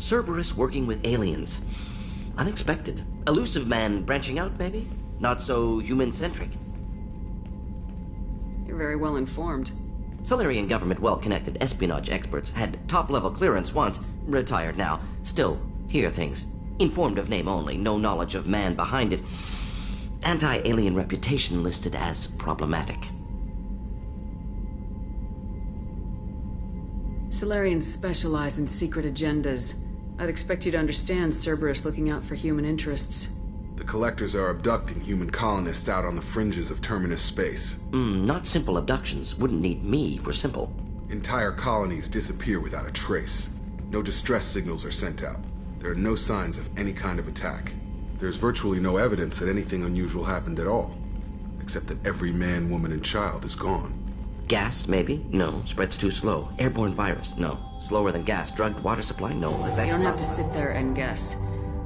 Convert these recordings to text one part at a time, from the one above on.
Cerberus working with aliens. Unexpected. Elusive man branching out, maybe? Not so human-centric. You're very well informed. Solarian government well-connected espionage experts had top-level clearance once, retired now. Still, hear things. Informed of name only, no knowledge of man behind it. Anti-alien reputation listed as problematic. Solarians specialize in secret agendas. I'd expect you to understand Cerberus looking out for human interests. The Collectors are abducting human colonists out on the fringes of Terminus space. Not simple abductions. Wouldn't need me for simple. Entire colonies disappear without a trace. No distress signals are sent out. There are no signs of any kind of attack. There's virtually no evidence that anything unusual happened at all, except that every man, woman, and child is gone. Gas, maybe? No. Spreads too slow. Airborne virus? No. Slower than gas. Drugged water supply? No. Effects? You don't No. have to sit there and guess.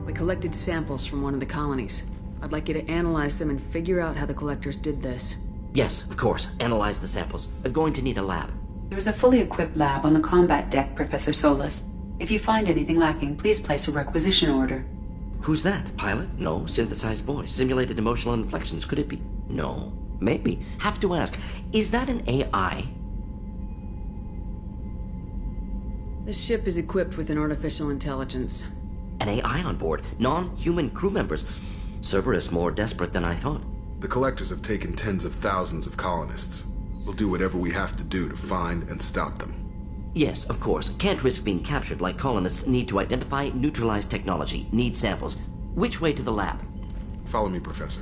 We collected samples from one of the colonies. I'd like you to analyze them and figure out how the Collectors did this. Yes, of course. Analyze the samples. Going to need a lab. There is a fully equipped lab on the combat deck, Professor Solis. If you find anything lacking, please place a requisition order. Who's that? Pilot? No. Synthesized voice. Simulated emotional inflections. Could it be? No. Maybe. Have to ask. Is that an AI? This ship is equipped with an artificial intelligence. An AI on board. Non-human crew members. Cerberus more desperate than I thought. The Collectors have taken tens of thousands of colonists. We'll do whatever we have to do to find and stop them. Yes, of course. Can't risk being captured like colonists need to identify, neutralize technology, need samples. Which way to the lab? Follow me, Professor.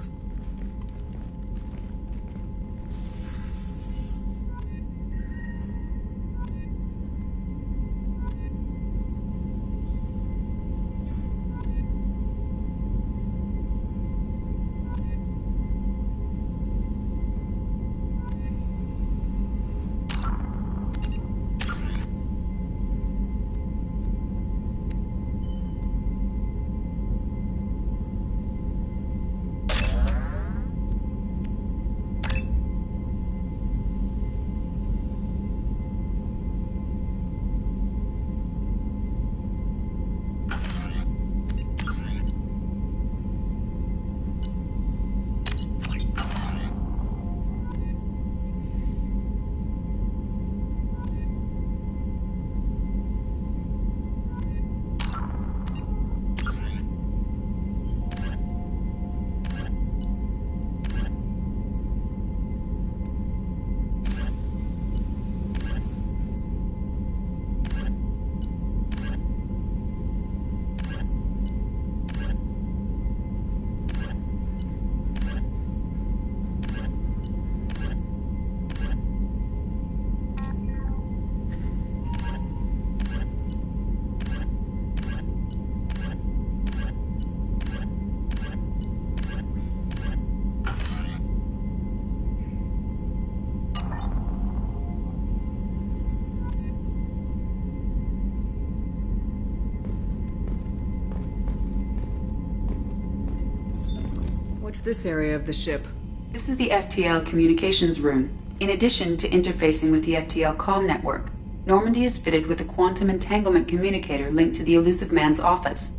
What's this area of the ship? This is the FTL communications room. In addition to interfacing with the FTL comm network, Normandy is fitted with a quantum entanglement communicator linked to the Elusive Man's office.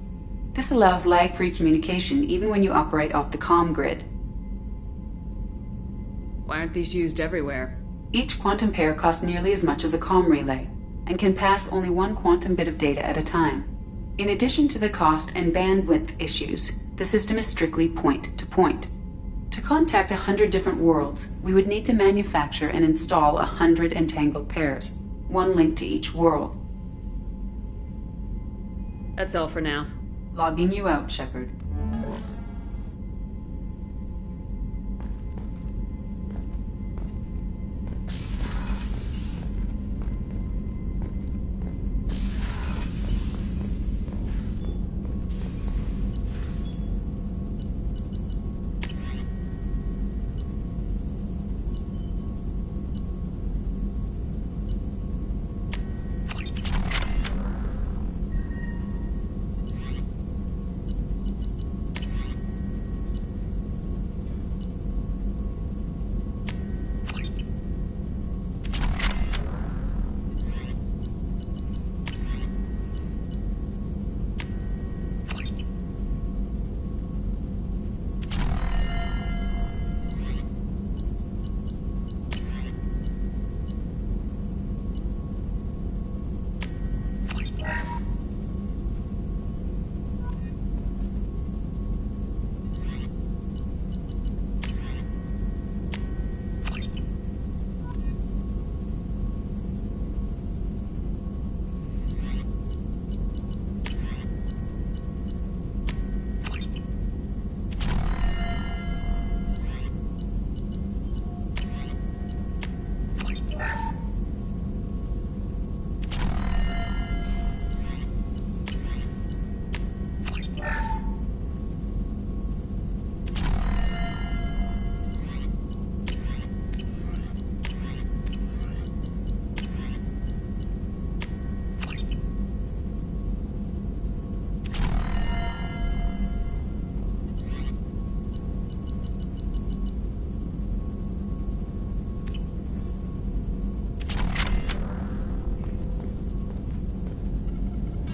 This allows lag-free communication even when you operate off the comm grid. Why aren't these used everywhere? Each quantum pair costs nearly as much as a comm relay, and can pass only one quantum bit of data at a time. In addition to the cost and bandwidth issues, the system is strictly point-to-point. To contact 100 different worlds, we would need to manufacture and install 100 entangled pairs, one link to each world. That's all for now. Logging you out, Shepard.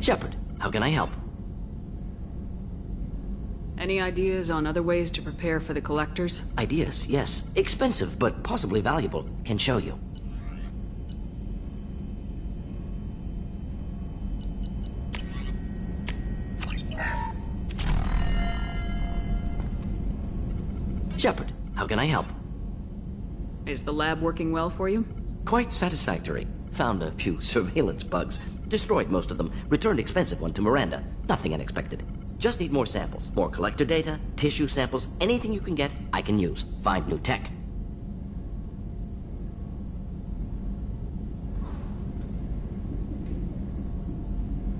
Shepard, how can I help? Any ideas on other ways to prepare for the collectors? Ideas, yes. Expensive, but possibly valuable. Can show you. Shepard, how can I help? Is the lab working well for you? Quite satisfactory. Found a few surveillance bugs. Destroyed most of them. Returned expensive one to Miranda. Nothing unexpected. Just need more samples. More collector data, tissue samples, anything you can get, I can use. Find new tech.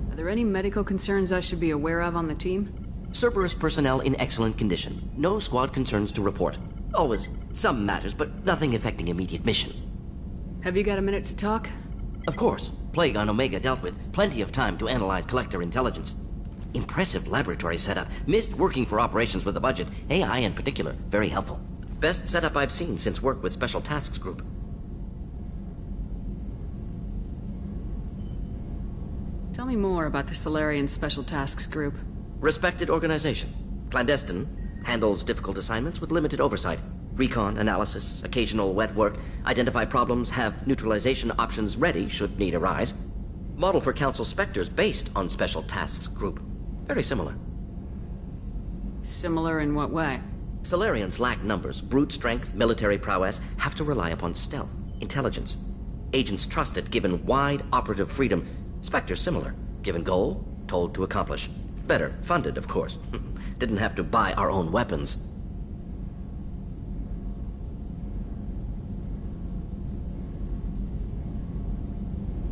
Are there any medical concerns I should be aware of on the team? Cerberus personnel in excellent condition. No squad concerns to report. Always some matters, but nothing affecting immediate mission. Have you got a minute to talk? Of course. Plague on Omega dealt with. Plenty of time to analyze collector intelligence. Impressive laboratory setup. Missed working for operations with a budget. AI in particular. Very helpful. Best setup I've seen since work with Special Tasks Group. Tell me more about the Solarian Special Tasks Group. Respected organization. Clandestine. Handles difficult assignments with limited oversight. Recon, analysis, occasional wet work. Identify problems, have neutralization options ready should need arise. Model for Council Spectres based on Special Tasks Group. Very similar. Similar in what way? Solarians lack numbers, brute strength, military prowess, have to rely upon stealth, intelligence. Agents trusted, given wide operative freedom. Spectres similar, given goal, told to accomplish. Better funded, of course. Didn't have to buy our own weapons.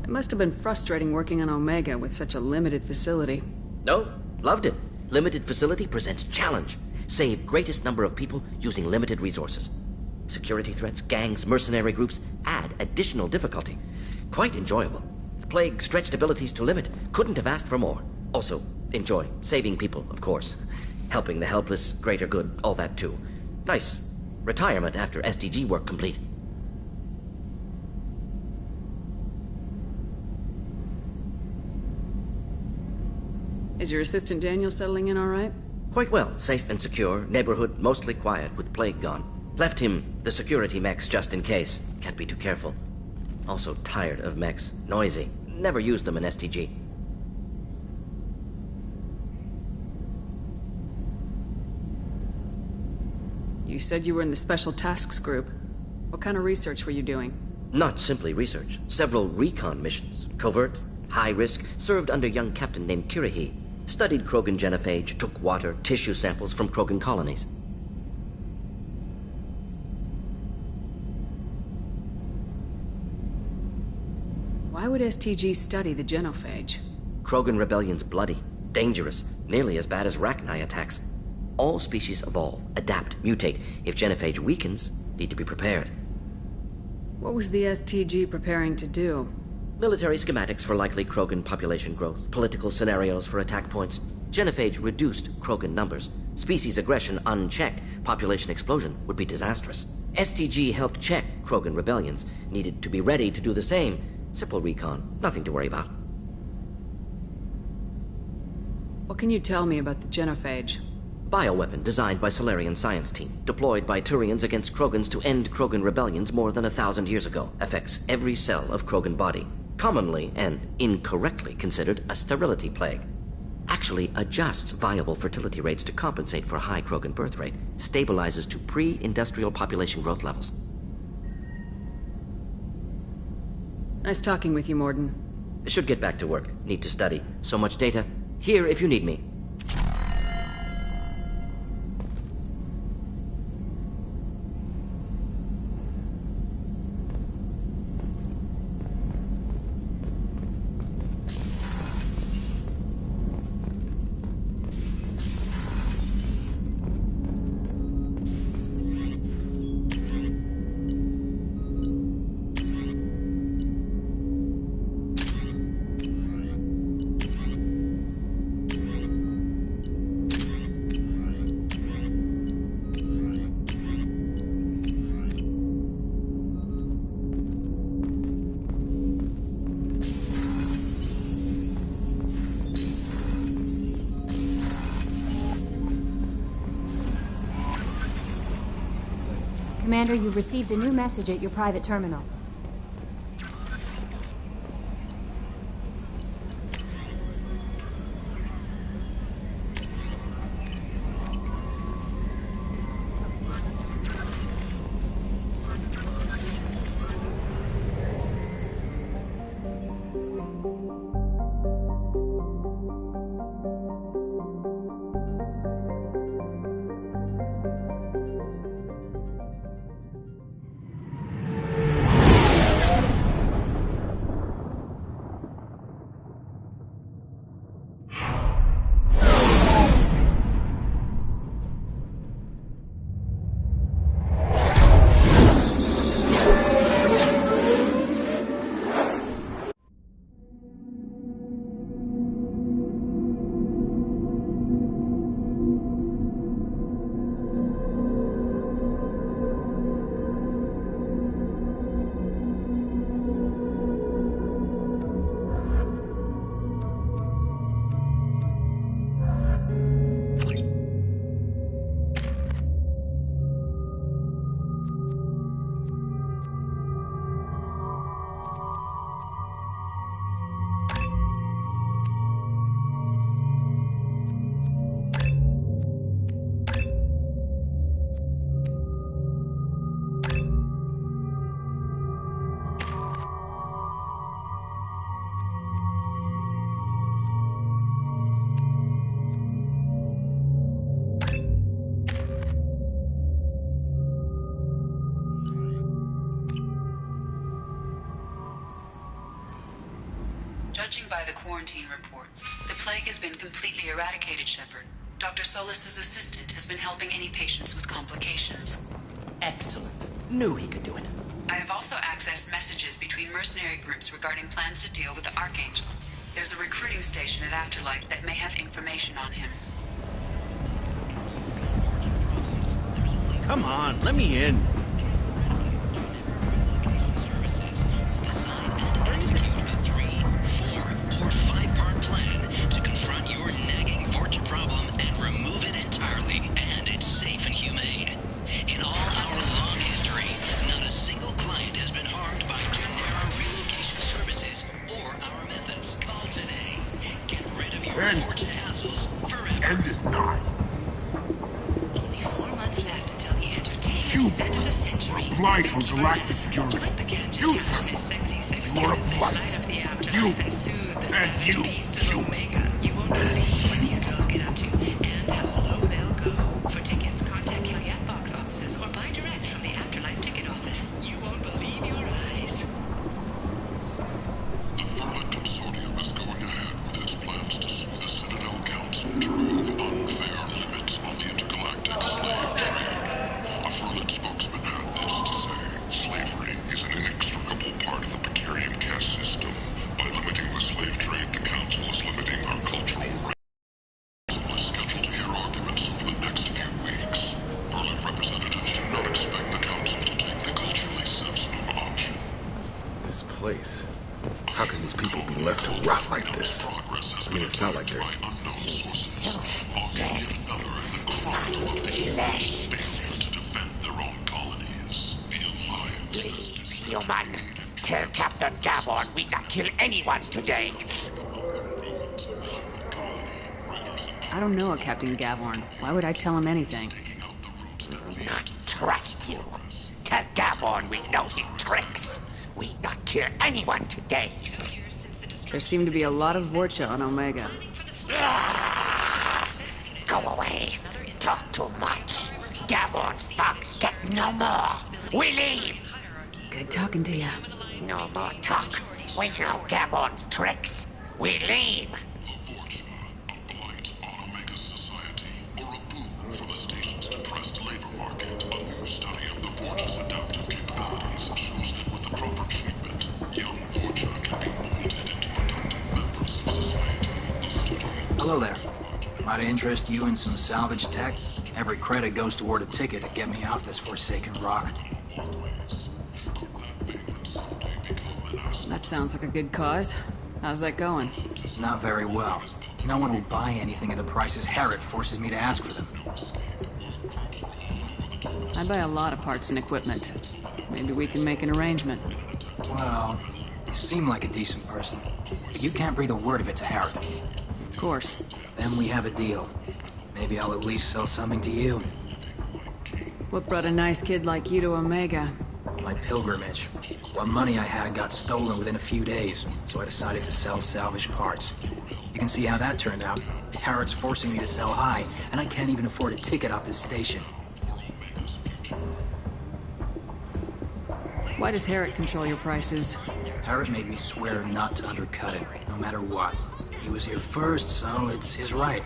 It must have been frustrating working on Omega with such a limited facility. No, loved it. Limited facility presents challenge. Save greatest number of people using limited resources. Security threats, gangs, mercenary groups add additional difficulty. Quite enjoyable. Plague stretched abilities to limit. Couldn't have asked for more. Also, enjoy. Saving people, of course. Helping the helpless, greater good, all that too. Nice. Retirement after SDG work complete. Is your assistant Daniel settling in all right? Quite well. Safe and secure. Neighborhood mostly quiet with Plague gone. Left him the security mechs just in case. Can't be too careful. Also tired of mechs. Noisy. Never used them in STG. You said you were in the Special Tasks Group. What kind of research were you doing? Not simply research. Several recon missions. Covert, high risk, served under young captain named Kirihi. Studied Krogan genophage, took water, tissue samples from Krogan colonies. Why would STG study the genophage? Krogan rebellion's bloody, dangerous, nearly as bad as Rachni attacks. All species evolve, adapt, mutate. If genophage weakens, need to be prepared. What was the STG preparing to do? Military schematics for likely Krogan population growth, political scenarios for attack points. Genophage reduced Krogan numbers. Species aggression unchecked, population explosion would be disastrous. STG helped check Krogan rebellions, needed to be ready to do the same. Simple recon, nothing to worry about. What can you tell me about the genophage? Bioweapon designed by Solarian science team, deployed by Turians against Krogans to end Krogan rebellions more than 1,000 years ago. Affects every cell of Krogan body. Commonly and incorrectly considered a sterility plague. Actually adjusts viable fertility rates to compensate for a high Krogan birth rate. Stabilizes to pre-industrial population growth levels. Nice talking with you, Morden. Should get back to work. Need to study. So much data. Here if you need me. Commander, you've received a new message at your private terminal. Judging by the quarantine reports, the plague has been completely eradicated, Shepard. Dr. Solis's assistant has been helping any patients with complications. Excellent. Knew he could do it. I have also accessed messages between mercenary groups regarding plans to deal with the Archangel. There's a recruiting station at Afterlight that may have information on him. Come on, let me in. End is nigh. Only 4 months left until the entertainment Humans events of the century. apply from galactic fury. You, sir, you are a blight. You, and you, human. You won't believe what these girls get up to and how low they'll go. For tickets, contact Calyat box offices or buy direct from the Afterlife ticket office. You won't believe your eyes. The Verlet Consortium is going ahead with its plans to sue the Citadel Council to remove unfair limits on the intergalactic slave trade. A Verlet spokesman had this to say: slavery is an inextricable part of the Precarian caste system. By limiting the slave trade, the Council is limiting our cultural rights. The Council is scheduled to hear arguments over the next few weeks. Verlet representatives do not expect the Council to take the culturally sensitive option. This place. How can these people be left to rot like this? I mean, it's not like they're... Please, human. Tell Captain Gavon we not kill anyone today. I don't know a Captain Gavorn. Why would I tell him anything? Not trust you. Tell Gavon we know his tricks. We not kill anyone today. There seem to be a lot of Vorcha on Omega. Go away. Talk too much. Gavon's thugs get no more. We leave. Good talking to you. No more talk. We know Gavon's tricks. We leave. The Vorcha, a blight on Omega's society, or a boon for the station's depressed labor market. A new study of the Vorcha's adaptive capabilities shows that with the proper treatment, young Vorcha can be molded into productive members of society. Hello there. Might I interest you in some salvage tech? Every credit goes toward a ticket to get me off this forsaken rock. That sounds like a good cause. How's that going? Not very well. No one will buy anything at the prices Herod forces me to ask for them. I buy a lot of parts and equipment. Maybe we can make an arrangement. Well, you seem like a decent person. But you can't breathe a word of it to Harry. Of course. Then we have a deal. Maybe I'll at least sell something to you. What brought a nice kid like you to Omega? My pilgrimage. What money I had got stolen within a few days, so I decided to sell salvaged parts. You can see how that turned out. Harrod's forcing me to sell high, and I can't even afford a ticket off this station. Why does Harrod control your prices? Harrod made me swear not to undercut it, no matter what. He was here first, so it's his right.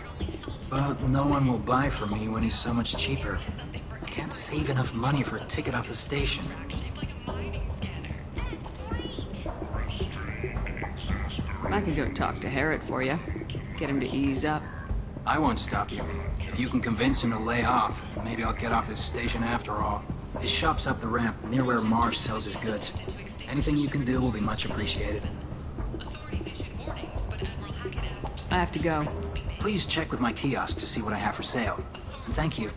But no one will buy from me when he's so much cheaper. I can't save enough money for a ticket off the station. I could go talk to Harrod for you. Get him to ease up. I won't stop you. If you can convince him to lay off, maybe I'll get off this station after all. His shop's up the ramp, near where Marsh sells his goods. Anything you can do will be much appreciated. I have to go. Please check with my kiosk to see what I have for sale. And thank you.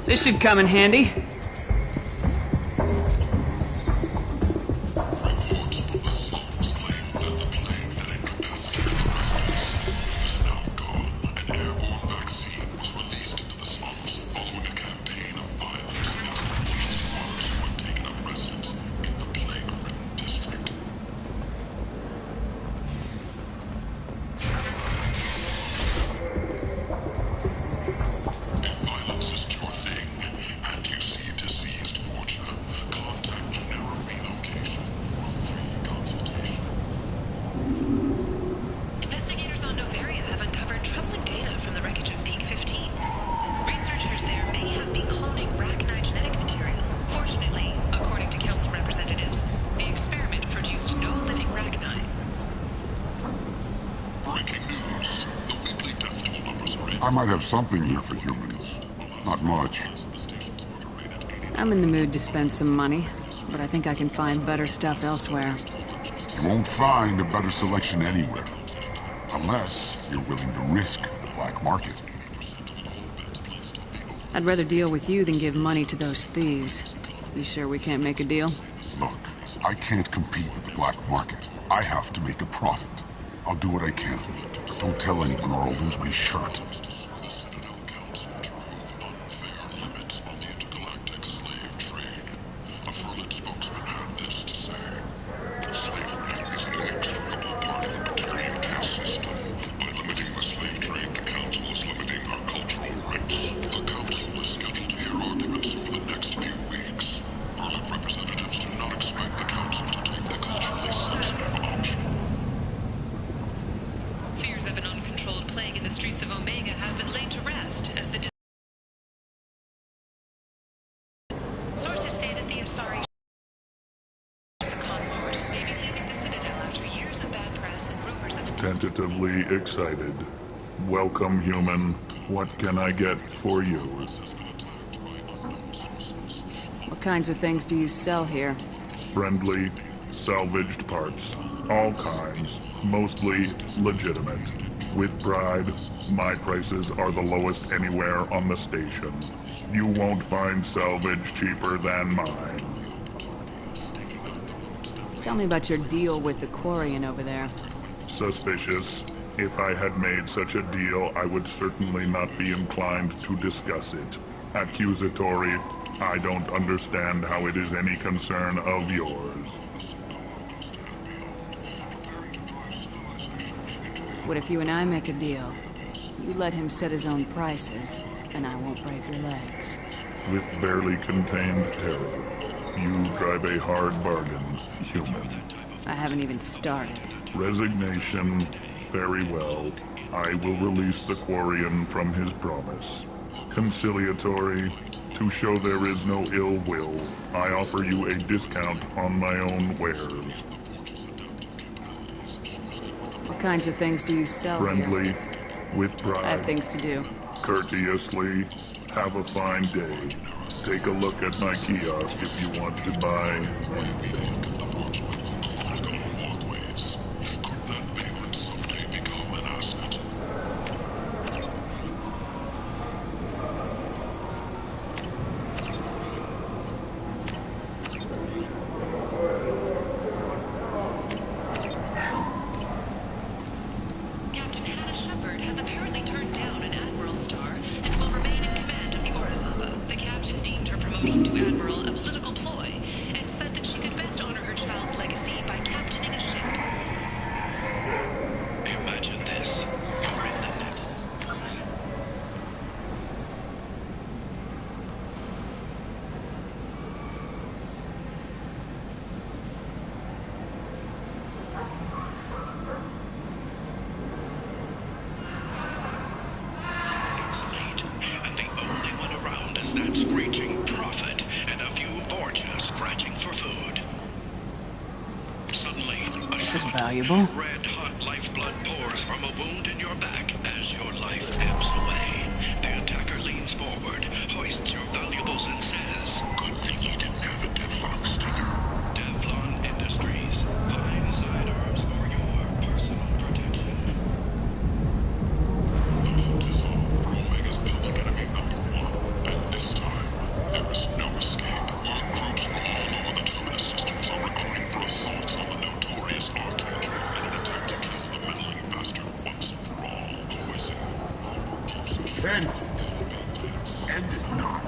This should come in handy. I might have something here for humans. Not much. I'm in the mood to spend some money, but I think I can find better stuff elsewhere. You won't find a better selection anywhere. Unless you're willing to risk the black market. I'd rather deal with you than give money to those thieves. You sure we can't make a deal? Look, I can't compete with the black market. I have to make a profit. I'll do what I can, but don't tell anyone or I'll lose my shirt. Tentatively excited. Welcome, human. What can I get for you? What kinds of things do you sell here? Friendly, salvaged parts. All kinds. Mostly legitimate. With pride, my prices are the lowest anywhere on the station. You won't find salvage cheaper than mine. Tell me about your deal with the Quarian over there. Suspicious. If I had made such a deal, I would certainly not be inclined to discuss it. Accusatory. I don't understand how it is any concern of yours. What if you and I make a deal? You let him set his own prices, and I won't break your legs. With barely contained terror, you drive a hard bargain, human. I haven't even started. Resignation. Very well. I will release the Quarian from his promise. Conciliatory. To show there is no ill will, I offer you a discount on my own wares. What kinds of things do you sell Friendly. here? With pride. I have things to do. Courteously. Have a fine day. Take a look at my kiosk if you want to buy anything. Could that valence someday become an asset? Captain Hannah Shepard has apparently turned down an admiral's star and will remain in command of the Orizaba. The captain deemed her promotion to admiral a political ploy and said that she could best honor her child's legacy by captaining a ship. Imagine this. You're in the next. It's late, and the only one around is that screeching prophet and a few Vorcha scratching for food. Suddenly, This is valuable. red-hot lifeblood pours from a wound in your back as your life ebbs away. The attacker leans forward, hoists your valuables, and says, "Good thing you didn't have a Devlon sticker." Devlon Industries. Fine sidearms for your personal protection. The hunt is on for Omega's building enemy #1, and this time, there is no escape. While groups from all over the Terminus systems are recruiting for assaults on the notorious Arcade, in an attempt to kill the meddling bastard once and for all. Poison. End. End is not.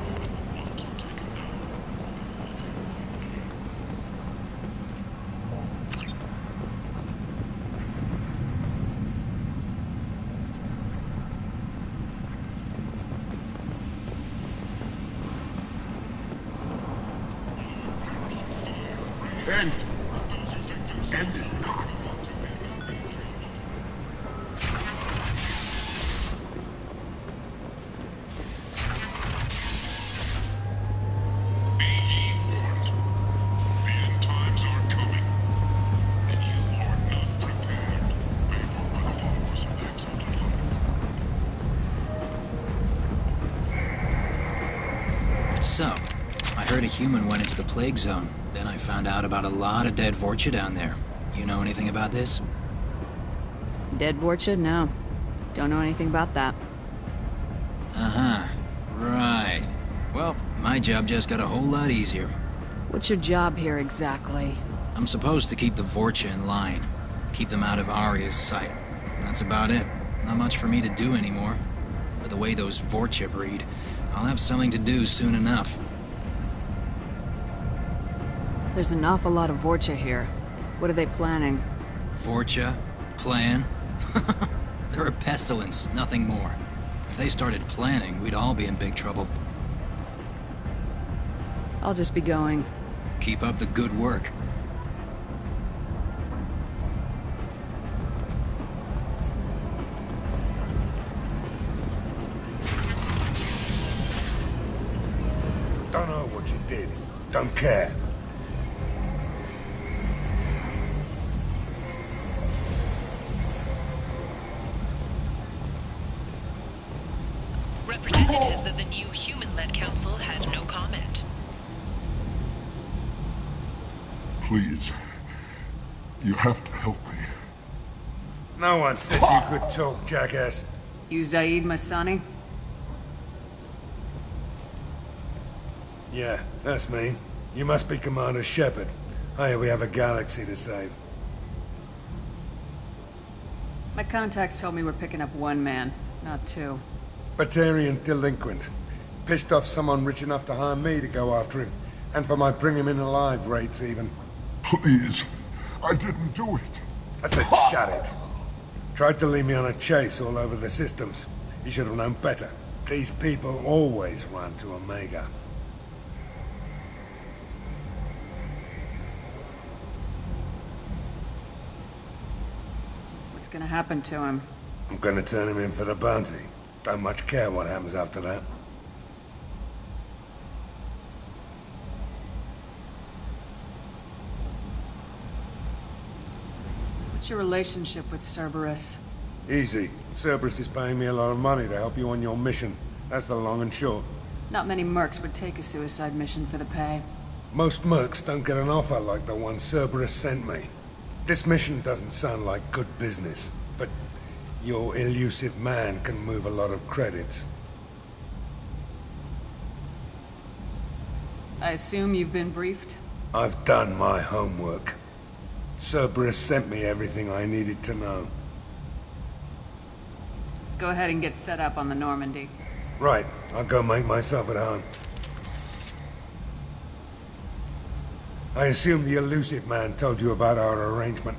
End. End is not. Be ye warned. The end times are coming, and you are not prepared. Paid for by the followers of the Exalted Line. So, I heard a human went into the plague zone. Then I found out about a lot of dead Vorcha down there. You know anything about this? Dead Vorcha? No. Don't know anything about that. Uh-huh. Right. Well, my job just got a whole lot easier. What's your job here exactly? I'm supposed to keep the Vorcha in line. Keep them out of Arya's sight. That's about it. Not much for me to do anymore. But the way those Vorcha breed, I'll have something to do soon enough. There's an awful lot of Vorcha here. What are they planning? Vorcha? Plan? They're a pestilence, nothing more. If they started planning, we'd all be in big trouble. I'll just be going. Keep up the good work. Don't know what you did. Don't care. Representatives of the new human-led council had no comment. Please, you have to help me. No one said you could talk, jackass. You Zaid Masani? Yeah, that's me. You must be Commander Shepard. Hey, we have a galaxy to save. My contacts told me we're picking up one man, not two. Batarian delinquent. Pissed off someone rich enough to hire me to go after him. And for my bring him in alive rates, even. Please, I didn't do it. I said shut it. Tried to lead me on a chase all over the systems. You should have known better. These people always run to Omega. What's gonna happen to him? I'm gonna turn him in for the bounty. Don't much care what happens after that. What's your relationship with Cerberus? Easy. Cerberus is paying me a lot of money to help you on your mission. That's the long and short. Not many mercs would take a suicide mission for the pay. Most mercs don't get an offer like the one Cerberus sent me. This mission doesn't sound like good business, but your elusive man can move a lot of credits. I assume you've been briefed? I've done my homework. Cerberus sent me everything I needed to know. Go ahead and get set up on the Normandy. Right, I'll go make myself at home. I assume the elusive man told you about our arrangement.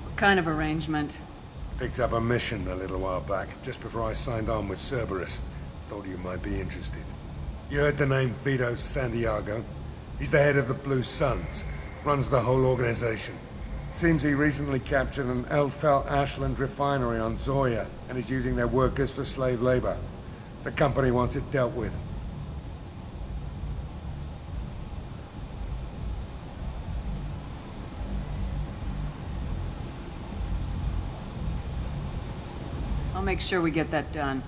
What kind of arrangement? Picked up a mission a little while back, just before I signed on with Cerberus. Thought you might be interested. You heard the name Vito Santiago? He's the head of the Blue Suns, runs the whole organization. Seems he recently captured an Eldfell Ashland refinery on Zoya and is using their workers for slave labor. The company wants it dealt with. I'll make sure we get that done.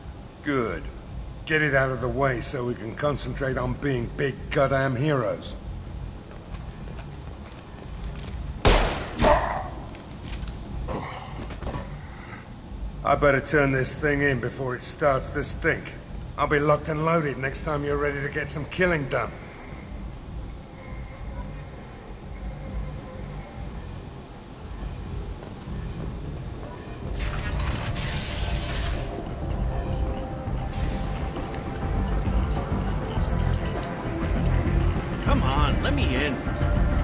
Good. Get it out of the way so we can concentrate on being big goddamn heroes. I better turn this thing in before it starts to stink. I'll be locked and loaded next time you're ready to get some killing done. Come on, let me in.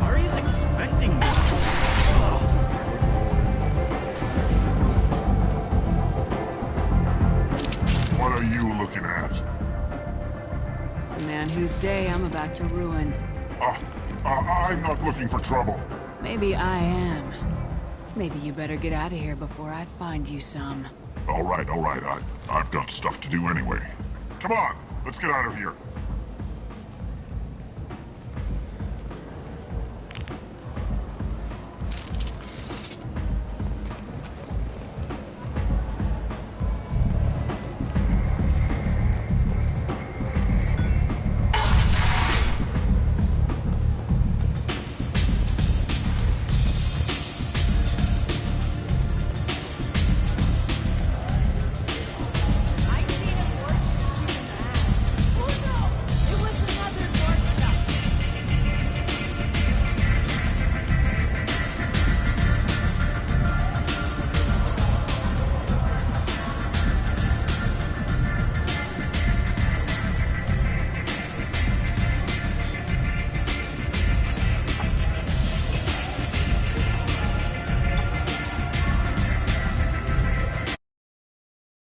Ari's expecting me. What are you looking at? The man whose day I'm about to ruin. I'm not looking for trouble. Maybe I am. Maybe you better get out of here before I find you some. All right. I've got stuff to do anyway. Come on, let's get out of here.